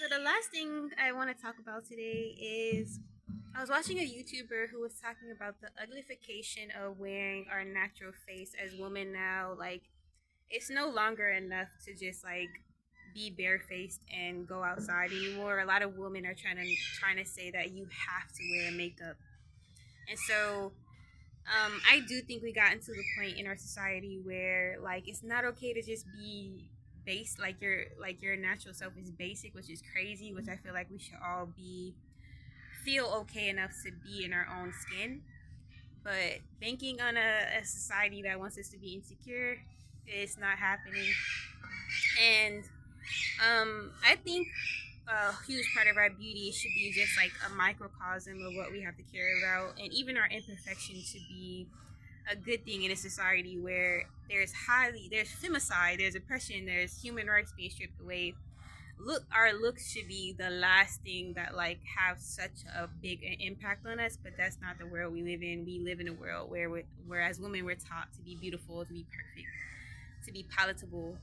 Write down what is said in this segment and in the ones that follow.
So the last thing I want to talk about today is I was watching a YouTuber who was talking about the uglification of wearing our natural face as women now. Like it's no longer enough to just be barefaced and go outside anymore. A lot of women are trying to say that you have to wear makeup. And so I do think we gotten to the point in our society where it's not okay to just be base like your natural self is basic, which is crazy, which I feel like we should all be feel okay enough to be in our own skin. But banking on a society that wants us to be insecure, it's not happening. And I think a huge part of our beauty should be just like a microcosm of what we have to care about, and even our imperfections should be a good thing in a society where there's femicide, there's oppression, there's human rights being stripped away. Our looks should be the last thing that have such a big impact on us, but that's not the world we live in. We live in a world where as women we're taught to be beautiful, to be perfect, to be palatable.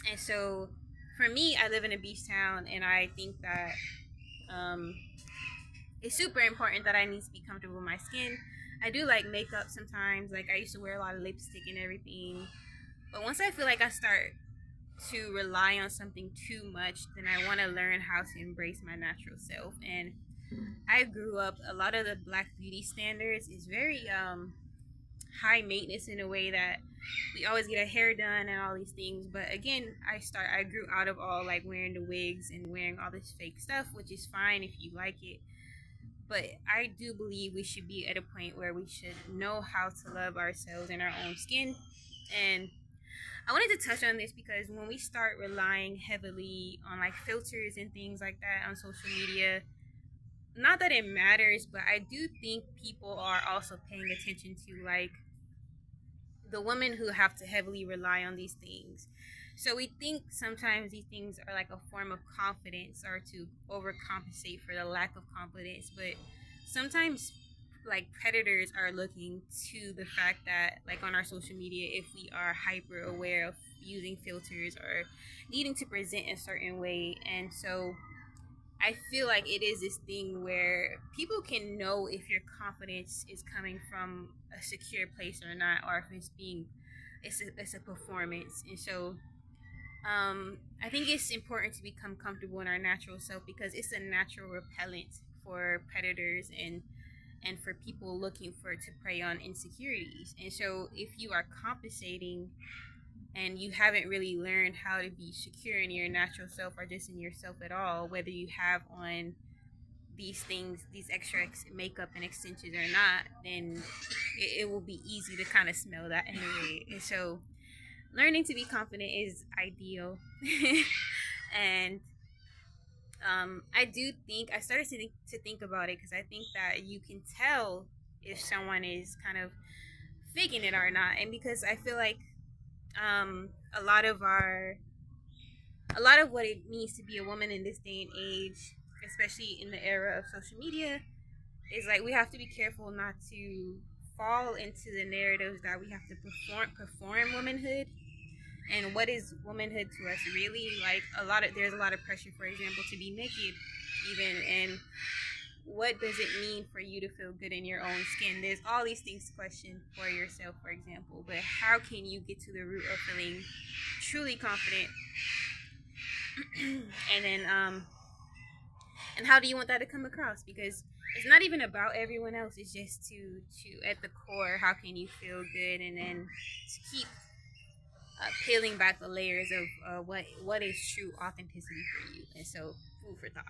And so for me, I live in a beach town, and I think that um, it's super important that I need to be comfortable with my skin. I do like makeup sometimes. Like I used to wear a lot of lipstick and everything. But once I feel like I start to rely on something too much, then I want to learn how to embrace my natural self. And I grew up, a lot of the black beauty standards is very high maintenance in a way that we always get our hair done and all these things. But again, I grew out of all like wearing the wigs and wearing all this fake stuff, which is fine if you like it. But I do believe we should be at a point where we should know how to love ourselves and our own skin. And I wanted to touch on this because when we start relying heavily on like filters and things like that on social media, not that it matters, but I do think people are also paying attention to the women who have to heavily rely on these things. So we think sometimes these things are like a form of confidence or to overcompensate for the lack of confidence, but sometimes like predators are looking to the fact that like on our social media, if we are hyper aware of using filters or needing to present a certain way. And so I feel like it is this thing where people can know if your confidence is coming from a secure place or not, or if it's a performance. And so I think it's important to become comfortable in our natural self because it's a natural repellent for predators and for people looking for to prey on insecurities. And so if you are compensating and you haven't really learned how to be secure in your natural self or just in yourself at all, whether you have on these things, these extra makeup and extensions or not, then it will be easy to kind of smell that anyway. And so learning to be confident is ideal. And I do think I started to think about it because I think that you can tell if someone is kind of faking it or not, and because I feel like um, a lot of our a lot of what it means to be a woman in this day and age, especially in the era of social media, is like we have to be careful not to fall into the narratives that we have to perform womanhood. And what is womanhood to us really? Like there's a lot of pressure, for example, to be naked even. And what does it mean for you to feel good in your own skin? There's all these things to question for yourself, for example, but how can you get to the root of feeling truly confident? And then and how do you want that to come across? Because it's not even about everyone else, it's just to at the core, how can you feel good? And then to keep peeling back the layers of what is true authenticity for you. And so food for thought.